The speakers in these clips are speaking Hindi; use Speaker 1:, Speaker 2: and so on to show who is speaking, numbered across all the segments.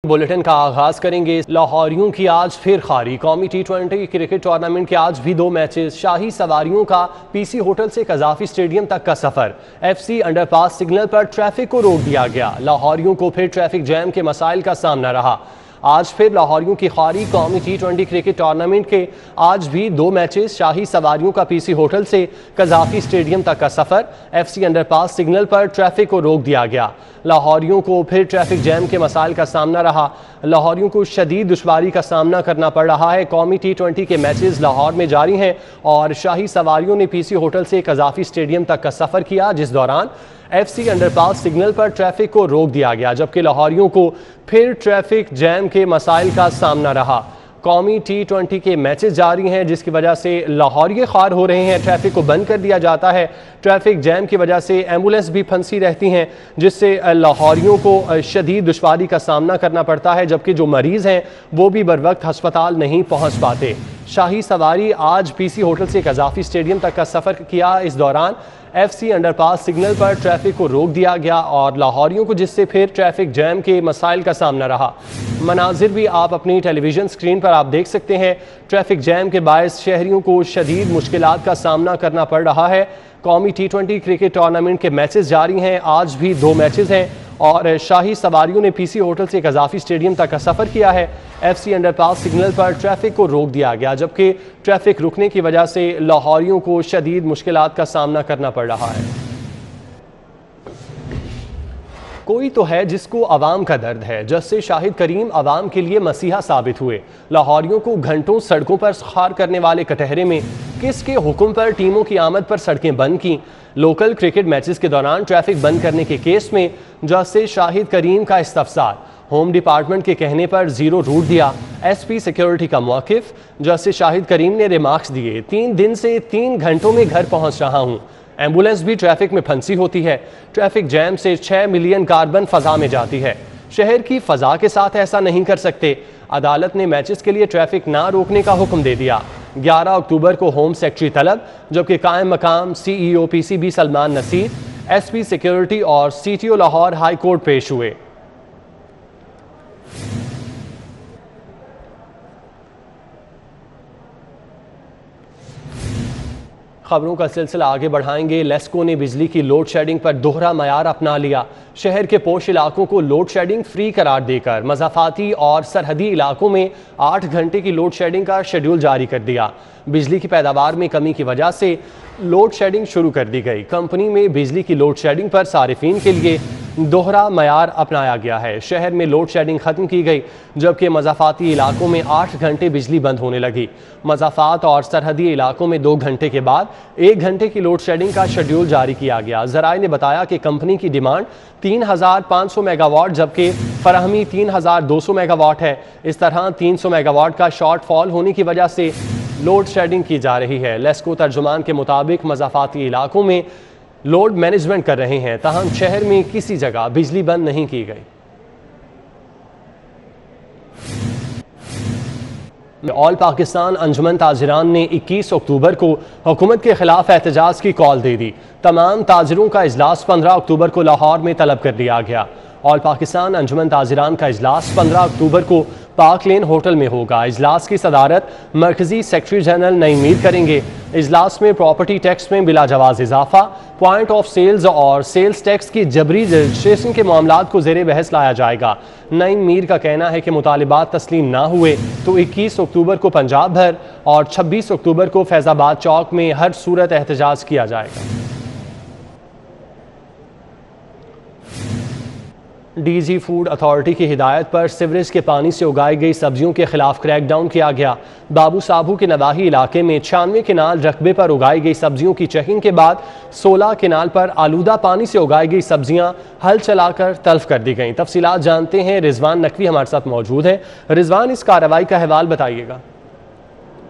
Speaker 1: बुलेटिन का आगाज करेंगे। लाहौरियों की आज फिर खारी। कौमी T20 क्रिकेट टूर्नामेंट के आज भी 2 मैचेस। शाही सवारियों का पीसी होटल से कजाफी स्टेडियम तक का सफर। FC अंडरपास सिग्नल पर ट्रैफिक को रोक दिया गया। लाहौरियों को फिर ट्रैफिक जैम के मसाइल का सामना रहा। आज फिर लाहौरियों की खारी। कौमी T20 क्रिकेट टूर्नामेंट के आज भी 2 मैचेस। शाही सवारियों का पीसी होटल से कजाफी स्टेडियम तक का सफर। FC अंडरपास सिग्नल पर ट्रैफिक को रोक दिया गया। लाहौरियों को फिर ट्रैफिक जैम के मसाइल का सामना रहा। लाहौरियों को शदीद दुश्वारी का सामना करना पड़ रहा है। कौमी T20 के मैचेस लाहौर में जारी हैं और शाही सवारियों ने पीसी होटल से कजाफी स्टेडियम तक का सफर किया, जिस दौरान FC अंडरपास सिग्नल पर ट्रैफिक को रोक दिया गया, जबकि लाहौरियों को फिर ट्रैफिक जैम के मसाइल का सामना रहा। कौमी T20 के मैचेस जारी हैं, जिसकी वजह से लाहौरी खार हो रहे हैं। ट्रैफिक को बंद कर दिया जाता है। ट्रैफिक जैम की वजह से एम्बुलेंस भी फंसी रहती हैं, जिससे लाहौरियों को शदीद दुश्वारी का सामना करना पड़ता है, जबकि जो मरीज़ हैं वो भी बर वक्त हस्पताल नहीं पहुँच पाते। शाही सवारी आज पीसी होटल से कजाफी स्टेडियम तक का सफ़र किया। इस दौरान FC अंडरपास सिग्नल पर ट्रैफिक को रोक दिया गया और लाहौरियों को जिससे फिर ट्रैफिक जैम के मसाइल का सामना रहा। मनाजिर भी आप अपनी टेलीविज़न स्क्रीन पर आप देख सकते हैं। ट्रैफिक जैम के बायस शहरियों को शदीद मुश्किलात का सामना करना पड़ रहा है। कौमी T20 क्रिकेट टूर्नामेंट के मैचेस जारी हैं। आज भी 2 मैचेस हैं और शाही सवारियों ने पीसी होटल से कजाफी स्टेडियम तक का सफ़र किया है। FC अंडरपास सिग्नल पर ट्रैफिक को रोक दिया गया, जबकि ट्रैफिक रुकने की वजह से लाहौरियों को शदीद मुश्किलात का सामना करना पड़ रहा है। कोई तो है जिसको अवाम का दर्द है। जस्टिस शाहिद करीम अवाम के लिए मसीहा साबित हुए। लाहौरियों को घंटों सड़कों पर खार करने वाले कटहरे में किसके हुक्म पर टीमों की आमद पर सड़कें बंद की। लोकल क्रिकेट मैचेस के दौरान ट्रैफिक बंद करने के केस में जस्टिस शाहिद करीम का इस्तफसार। होम डिपार्टमेंट के कहने पर 0 रूट दिया। SP सिक्योरिटी का मौकिफ। जस्टिस शाहिद करीम ने रिमार्क्स दिए, 3 दिन से 3 घंटों में घर पहुंच रहा हूं। एम्बुलेंस भी ट्रैफिक में फंसी होती है। ट्रैफिक जैम से 6 मिलियन कार्बन फजा में जाती है। शहर की फजा के साथ ऐसा नहीं कर सकते। अदालत ने मैचेस के लिए ट्रैफिक ना रोकने का हुक्म दे दिया। 11 अक्टूबर को होम सेक्रेटरी तलब, जबकि कायम मकाम CEO PCB Salman Naseer, SP security और CTO लाहौर हाई कोर्ट पेश हुए। खबरों का सिलसिला आगे बढ़ाएंगे। लेस्को ने बिजली की लोड शेडिंग पर दोहरा मयार अपना लिया। शहर के पोश इलाकों को लोड शेडिंग फ्री करार देकर मज़ाफ़ाती और सरहदी इलाकों में 8 घंटे की लोड शेडिंग का शेड्यूल जारी कर दिया। बिजली की पैदावार में कमी की वजह से लोड शेडिंग शुरू कर दी गई। कंपनी में बिजली की लोड शेडिंग पर सारिफीन के लिए दोहरा मयार अपनाया गया है। शहर में लोड शेडिंग खत्म की गई, जबकि मज़ाफ़ाती इलाकों में 8 घंटे बिजली बंद होने लगी। मज़ाफ़ात और सरहदी इलाकों में 2 घंटे के बाद 1 घंटे की लोड शेडिंग का शेड्यूल जारी किया गया। ज़राए ने बताया कि कंपनी की डिमांड 3500 मेगावाट, जबकि फराहमी 3200 मेगावाट है। इस तरह 300 मेगावाट का शॉर्ट फॉल होने की वजह से लोड शेडिंग की जा रही है। लेस्को तर्जुमान के मुताबिक मज़ाफ़ाती इलाकों में लोड मैनेजमेंट कर रहे हैं, ताहम शहर में किसी जगह बिजली बंद नहीं की गई। ऑल पाकिस्तान अंजुमन ताजिरान ने 21 अक्टूबर को हुकूमत के खिलाफ एहतजाज की कॉल दे दी। तमाम ताजिरों का इजलास 15 अक्टूबर को लाहौर में तलब कर दिया गया। ऑल पाकिस्तान अंजुमन ताजिरान का इजलास 15 अक्टूबर को पार्क लेन होटल में होगा। इजलास की सदारत मरकजी सेक्रेटरी जनरल नईम मीर करेंगे। इजलास में प्रॉपर्टी टैक्स में बिला जवाज इजाफा, पॉइंट ऑफ सेल्स और सेल्स टैक्स की जबरी रजिस्ट्रेशन के मामलात को ज़ेरे बहस लाया जाएगा। नईम मीर का कहना है कि मुतालिबात तस्लीम ना हुए तो 21 अक्टूबर को पंजाब भर और 26 अक्टूबर को फैज़ाबाद चौक में हर सूरत एहतजाज किया जाएगा। DG फूड अथॉरिटी की हिदायत पर सिवरेज के पानी से उगाई गई सब्जियों के खिलाफ क्रैकडाउन किया गया। बाबू साबू के नवाही इलाके में 96 किनाल रकबे पर उगाई गई सब्जियों की चेकिंग के बाद 16 किनाल पर आलूदा पानी से उगाई गई सब्जियां हल चलाकर तल्फ कर दी गईं। तफसीलात जानते हैं, रिजवान नकवी हमारे साथ मौजूद है। रिजवान, इस कार्रवाई का अहवाल बताइएगा।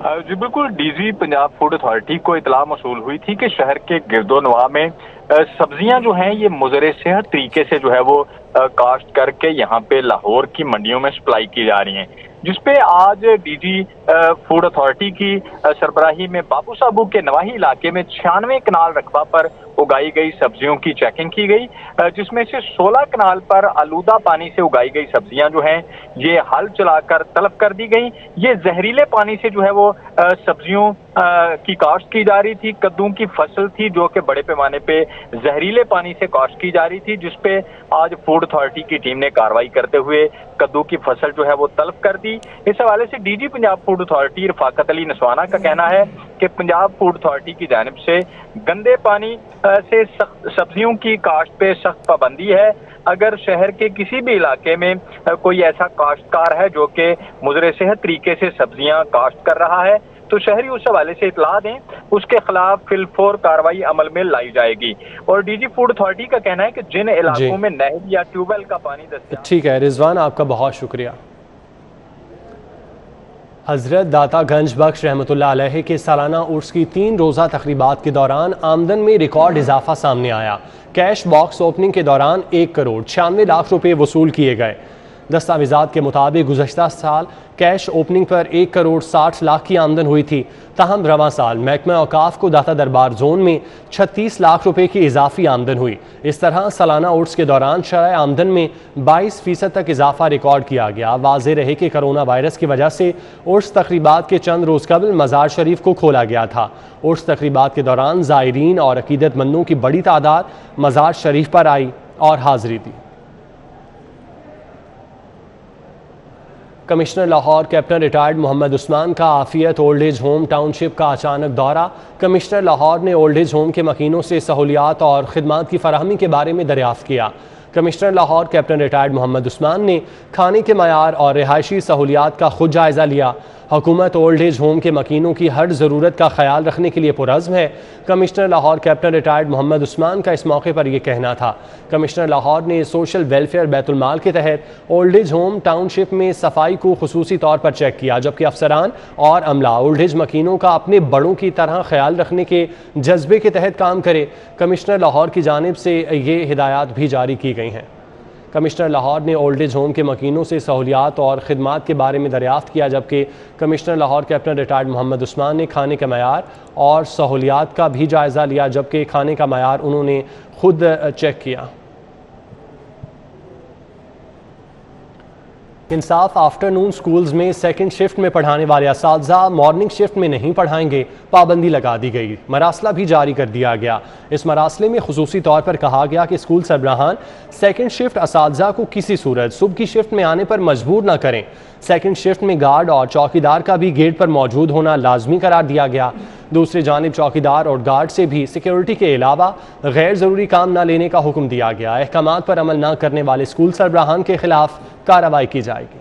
Speaker 2: जी बिल्कुल, DG पंजाब फूड अथॉरिटी को इतला मौसूल हुई थी कि शहर के गिरदोनवा में सब्जियां जो हैं ये मुज़र सेहत तरीके से जो है वो काश्त करके यहाँ पे लाहौर की मंडियों में सप्लाई की जा रही हैं, जिसपे आज DG फूड अथॉरिटी की सरबराही में बाबू साबू के नवाही इलाके में 96 कनाल रकबा पर उगाई गई सब्जियों की चेकिंग की गई, जिसमें से 16 कनाल पर आलूदा पानी से उगाई गई सब्जियां जो हैं ये हल चलाकर तलब कर दी गई। ये जहरीले पानी से जो है वो सब्जियों की काश्त की जा रही थी। कद्दू की फसल थी जो कि बड़े पैमाने पे जहरीले पानी से काश्त की जा रही थी, जिसपे आज फूड अथॉरिटी की टीम ने कार्रवाई करते हुए कद्दू की फसल जो है वो तलब कर दी। इस हवाले से DG Punjab food authority Rafaqat Ali Naswana का कहना है कि पंजाब फूड अथॉरिटी की जानिब से गंदे पानी से सब्जियों की काश्त पे सख्त पाबंदी है। अगर शहर के किसी भी इलाके में कोई ऐसा काश्तकार है जो कि मुजरे सेहत तरीके से सब्जियां काश्त कर रहा है तो शहरी उस हवाले से इतला दें, उसके खिलाफ फिलफौर कार्रवाई अमल में लाई जाएगी। और डीजी फूड अथॉरिटी का कहना है कि जिन इलाकों में नहर या ट्यूबवेल का पानी दस्तयाब।
Speaker 1: ठीक है रिजवान, आपका बहुत शुक्रिया। हजरत दाता गंज बख्श रहमतुल्लाह अलैह के सालाना उर्स की 3 रोज़ा तकरीबात के दौरान आमदन में रिकॉर्ड इजाफा सामने आया। कैश बॉक्स ओपनिंग के दौरान 1 करोड़ 96 लाख रुपए वसूल किए गए। दस्तावेज़ात के मुताबिक गुज़श्ता साल कैश ओपनिंग पर 1 करोड़ 60 लाख की आमदन हुई थी। ताहम रवां साल महकमा औकाफ को दाता दरबार जोन में 36 लाख रुपए की इजाफी आमदन हुई। इस तरह सालाना उर्स के दौरान शरह आमदन में 22% तक इजाफा रिकॉर्ड किया गया। वाज़ेह रहे कि कोरोना वायरस की वजह से उर्स तकरीबात के चंद रोज़ कबल मज़ार शरीफ को खोला गया था। उर्स तकरीबात के दौरान ज़ायरीन और अकीदतमंदों की बड़ी तादाद मज़ार शरीफ पर आई और हाज़िरी दी। Commissioner Lahore captain retired Mohammad Usman का Afiyat old age home township का अचानक दौरा। कमिश्नर लाहौर ने ओल्ड एज होम के मकीनों से सहूलियात और खिदमात की फराहमी के बारे में दरियाफ्त किया। Commissioner Lahore captain retired Mohammad Usman ने खाने के मयार और रिहायशी सहूलियात का खुद जायज़ा लिया। हुकूमत ओल्ड एज होम के मकीनों की हर ज़रूरत का ख्याल रखने के लिए पुरज़्म है। Commissioner Lahore captain retired Mohammad Usman का इस मौके पर यह कहना था। कमिश्नर लाहौर ने सोशल वेलफेयर बैतुल-माल के तहत ओल्ड एज होम टाउनशिप में सफाई को खुसूसी तौर पर चेक किया, जबकि अफसरान और अमला ओल्ड एज मकीनों का अपने बड़ों की तरह ख्याल रखने के जज्बे के तहत काम करे। कमिश्नर लाहौर की जानिब से ये हिदायत भी जारी की गई हैं। कमिश्नर लाहौर ने ओल्ड एज होम के मकीनों से सहूलियात और खिदमात के बारे में दरियाफ्त किया, जबकि commissioner Lahore captain retired Mohammad Usman ने खाने का मयार और सहूलियात का भी जायज़ा लिया, जबकि खाने का मयार उन्होंने खुद चेक किया। इंसाफ आफ्टरनून स्कूल्स में सेकंड शिफ्ट में पढ़ाने वाले असातिज़ा मॉर्निंग शिफ्ट में नहीं पढ़ाएंगे, पाबंदी लगा दी गई। मरासला भी जारी कर दिया गया। इस मरासले में खुसूसी तौर पर कहा गया कि स्कूल सरबराहान सेकंड शिफ्ट असातिज़ा को किसी सूरत सुबह की शिफ्ट में आने पर मजबूर न करें। सेकंड शिफ्ट में गार्ड और चौकीदार का भी गेट पर मौजूद होना लाजमी करार दिया गया। दूसरी जानिब चौकीदार और गार्ड से भी सिक्योरिटी के अलावा गैर ज़रूरी काम न लेने का हुक्म दिया गया। अहकामात पर अमल न करने वाले स्कूल सरबराहान के खिलाफ कार्रवाई की जाएगी।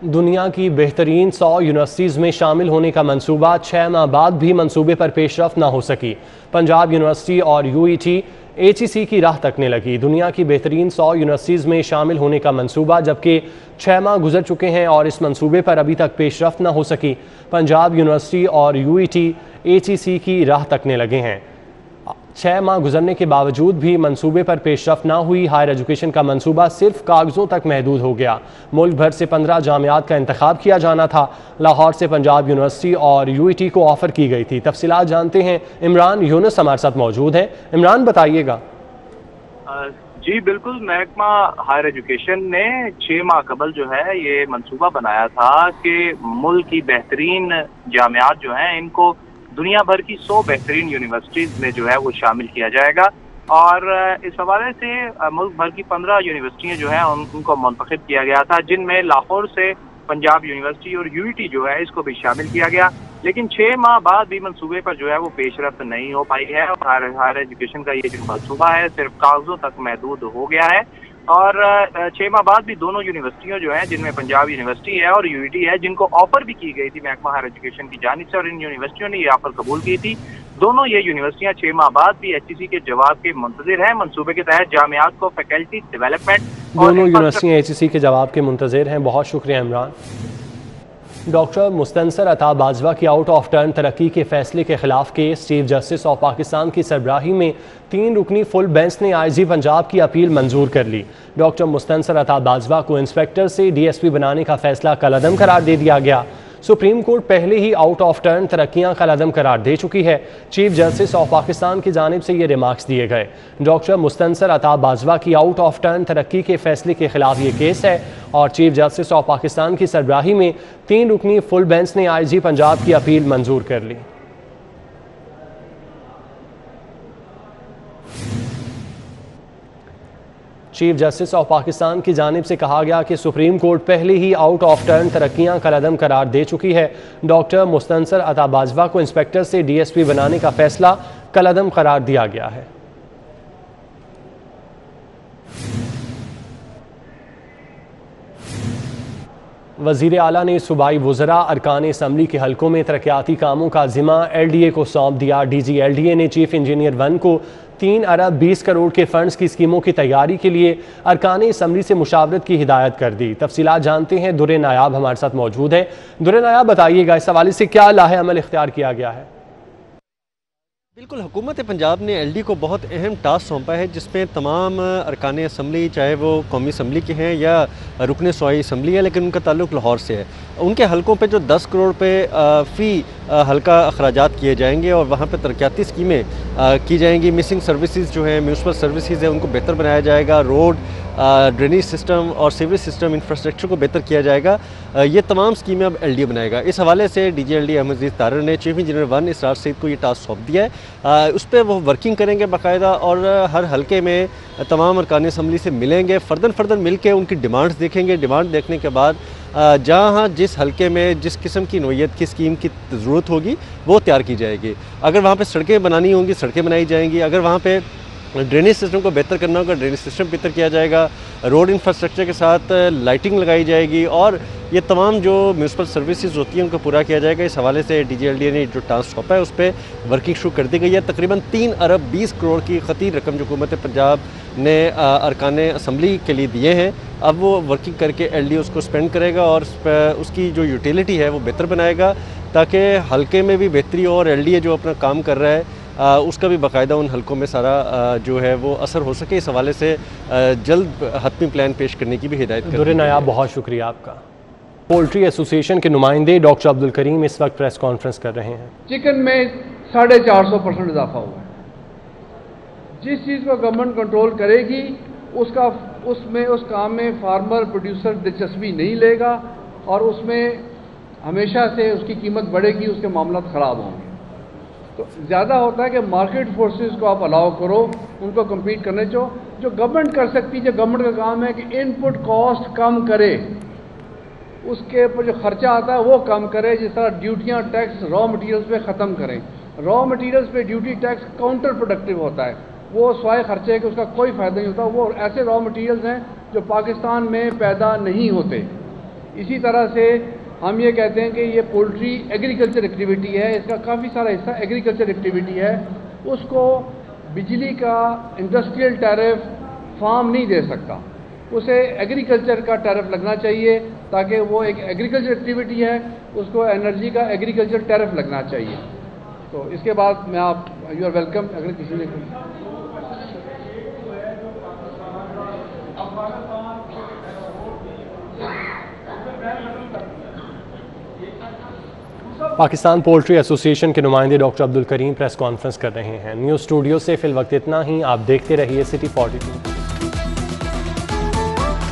Speaker 1: दुनिया की बेहतरीन 100 यूनिवर्सिटीज़ में शामिल होने का मंसूबा 6 माह बाद भी मंसूबे पर पेशरफ न हो सकी। पंजाब यूनिवर्सिटी और UET HEC की राह तकने लगी। दुनिया की बेहतरीन 100 यूनिवर्सिटीज़ में शामिल होने का मंसूबा जबकि 6 माह गुजर चुके हैं और इस मंसूबे पर अभी तक पेशरफ न हो सकी। पंजाब यूनिवर्सिटी और UET HEC की राह तकने लगे हैं। 6 माह गुजरने के बावजूद भी मंसूबे पर पेशरफ ना हुई। हायर एजुकेशन का मंसूबा सिर्फ कागज़ों तक महदूद हो गया। मुल्क भर से 15 जामियात का इंतखाब किया जाना था। लाहौर से पंजाब यूनिवर्सिटी और UET को ऑफ़र की गई थी। तफसीलात जानते हैं, इमरान यूनुस हमारे साथ मौजूद हैं। इमरान, बताइएगा।
Speaker 3: जी बिल्कुल, महकमा हायर एजुकेशन ने 6 माह कबल जो है ये मंसूबा बनाया था कि मुल्क की बेहतरीन जामियात जो हैं इनको दुनिया भर की 100 बेहतरीन यूनिवर्सिटीज़ में जो है वो शामिल किया जाएगा। और इस हवाले से मुल्क भर की 15 यूनिवर्सिटियाँ जो हैं उनको मुंतखब किया गया था, जिनमें लाहौर से पंजाब यूनिवर्सिटी और UET जो है इसको भी शामिल किया गया। लेकिन 6 माह बाद भी मंसूबे पर जो है वो पेशरफ्त नहीं हो पाई है और हायर एजुकेशन का ये जो मंसूबा है सिर्फ कागजों तक महदूद हो गया है। और 6 माह बाद भी दोनों यूनिवर्सिटियाँ जो हैं, जिनमें पंजाब यूनिवर्सिटी है और UET है, जिनको ऑफर भी की गई थी महकमा हायर एजुकेशन की जानिब से और इन यूनिवर्सिटियों ने ये ऑफर कबूल की थी, दोनों ये यूनिवर्सिटियाँ 6 माह बाद भी HEC के जवाब के मुंतजिर हैं। मंसूबे के तहत जामियात को फैकल्टी डेवलपमेंट
Speaker 1: दोनों यूनिवर्सिटियाँ HEC के जवाब के मुंतजिर हैं। बहुत शुक्रिया इमरान। डॉक्टर मुस्तनसर अता बाजवा की आउट ऑफ टर्न तरक्की के फैसले के खिलाफ case chief justice of Pakistan की सरबराही में 3 रुकनी फुल बेंच ने IG पंजाब की अपील मंजूर कर ली। डॉक्टर मुस्तनसर अता बाजवा को इंस्पेक्टर से DSP बनाने का फैसला कलअदम करार दे दिया गया। सुप्रीम कोर्ट पहले ही आउट ऑफ टर्न तरक्कियां कलअदम करार दे चुकी है। चीफ जस्टिस ऑफ पाकिस्तान की जानिब से ये रिमार्क्स दिए गए। डॉक्टर मुस्तनसर अता बाजवा की आउट ऑफ टर्न तरक्की के फैसले के खिलाफ ये केस है और चीफ जस्टिस ऑफ पाकिस्तान की सरबराही में 3 रुकनी फुल बेंच ने IG पंजाब की अपील मंजूर कर ली। चीफ जस्टिस ऑफ पाकिस्तान की जानिब से कहा गया कि सुप्रीम कोर्ट पहले ही आउट ऑफ टर्न तरक्कियां कलअदम करार दे चुकी है। डॉक्टर मुस्तनसर अता बाजवा को इंस्पेक्टर से DSP बनाने का फैसला कलअदम करार दिया गया है। वज़ीर आला ने सूबाई वज़रा अरकान असम्बली के हलकों में तरक्याती कामों का ज़िम्मा LDA को सौंप दिया। DG LDA ने चीफ इंजीनियर 1 को 3 अरब 20 करोड़ के फंड्स की स्कीमों की तैयारी के लिए अरकान असम्बली से मुशावरत की हिदायत कर दी। तफसीलात जानते हैं, दुर्रे नायाब हमारे साथ मौजूद है। दुर्रे नायाब, बताइएगा इस हवाले से क्या लाहे अमल इख्तियार किया गया है?
Speaker 4: बिल्कुल, हुकूमत पंजाब ने LD को बहुत अहम टास्क सौंपा है, जिसमें तमाम अरकान असम्बली, चाहे वो कौमी असम्बली के हैं या रुकन सूबाई असम्बली है, लेकिन उनका ताल्लुक लाहौर से है, उनके हलकों पे जो 10 करोड़ पे फ़ी हल्का अखराजात किए जाएंगे और वहाँ पे तरक्याती स्कीमें की जाएंगी। मिसिंग सर्विसेज जो हैं, म्यूनसिपल सर्विसेज है, उनको बेहतर बनाया जाएगा। रोड, ड्रेनेज सिस्टम और सीवरेज सिस्टम इंफ्रास्ट्रक्चर को बेहतर किया जाएगा। ये तमाम स्कीमें अब LD बनाएगा। इस हवाले से DG LD अहमद तारर ने चीफ इंजीनियर 1 इसरार सईद को ये टास्क सौंप दिया है। उस पर वो वर्किंग करेंगे बाकायदा और हर हलके में तमाम अरकान असम्बली से मिलेंगे, फ़र्दन मिल के उनकी डिमांड्स देखेंगे। डिमांड देखने के बाद जहाँ जिस हलके में जिस किस्म की नोयत की स्कीम की ज़रूरत होगी वो तैयार की जाएगी। अगर वहाँ पे सड़कें बनानी होंगी, सड़कें बनाई जाएंगी। अगर वहाँ पे ड्रेनेज सिस्टम को बेहतर करना होगा, ड्रेनेज सिस्टम बेहतर किया जाएगा। रोड इंफ्रास्ट्रक्चर के साथ लाइटिंग लगाई जाएगी और ये तमाम जो म्यूनसिपल सर्विसेज होती हैं उनको पूरा किया जाएगा। इस हवाले से DG LD ने जो टास्क सौंपा है उस पर वर्किंग शुरू कर दी गई है। तकरीबन 3 अरब 20 करोड़ की खतीर रकम जो हुकूमत पंजाब ने अरकान असम्बली के लिए दिए हैं, अब वो वर्किंग करके LD उसको स्पेंड करेगा और उसकी जो यूटिलिटी है वो बेहतर बनाएगा, ताकि हलके में भी बेहतरी हो और LDA जो अपना काम कर रहा है उसका भी बाकायदा उन हलकों में सारा जो है वो असर हो सके। इस हवाले से जल्द हतमी प्लान पेश करने की भी हिदायत कर दी है।
Speaker 1: बहुत शुक्रिया आपका। पोल्ट्री एसोसिएशन के नुमाइंदे डॉक्टर अब्दुल करीम इस वक्त प्रेस कॉन्फ्रेंस कर रहे हैं।
Speaker 5: चिकन में 450% इजाफा हुआ है। जिस चीज़ को गवर्नमेंट कंट्रोल करेगी उस काम में फार्मर प्रोड्यूसर दिलचस्पी नहीं लेगा और उसमें हमेशा से उसकी कीमत बढ़ेगी, उसके मामला ख़राब होंगे। तो ज़्यादा होता है कि मार्केट फोर्सेस को आप अलाउ करो, उनको कम्पीट करने जो गवर्नमेंट कर सकती है। जो गवर्नमेंट का काम है कि इनपुट कॉस्ट कम करे, उसके ऊपर जो खर्चा आता है वो कम करे। जिस तरह ड्यूटियाँ, टैक्स रॉ मटेरियल्स पे ख़त्म करें। रॉ मटेरियल्स पे ड्यूटी टैक्स काउंटर प्रोडक्टिव होता है, वो स्वाय खर्चे कि उसका कोई फ़ायदा नहीं होता। वो ऐसे रॉ मटेरियल्स हैं जो पाकिस्तान में पैदा नहीं होते। इसी तरह से हम ये कहते हैं कि ये पोल्ट्री एग्रीकल्चर एक्टिविटी है, इसका काफ़ी सारा हिस्सा एग्रीकल्चर एक्टिविटी है। उसको बिजली का इंडस्ट्रियल टैरिफ फार्म नहीं दे सकता, उसे एग्रीकल्चर का टैरिफ लगना चाहिए, ताकि वो एक एग्रीकल्चर एक्टिविटी है, उसको एनर्जी का एग्रीकल्चर टैरिफ लगना चाहिए। तो इसके बाद मैं आप यू आर वेलकम। अगर किसी ने
Speaker 1: पाकिस्तान पोल्ट्री एसोसिएशन के नुमाइंदे doctor Abdul Karim press conference कर रहे हैं। न्यूज़ स्टूडियो से फिल वक्त इतना ही। आप देखते रहिए सिटी 42।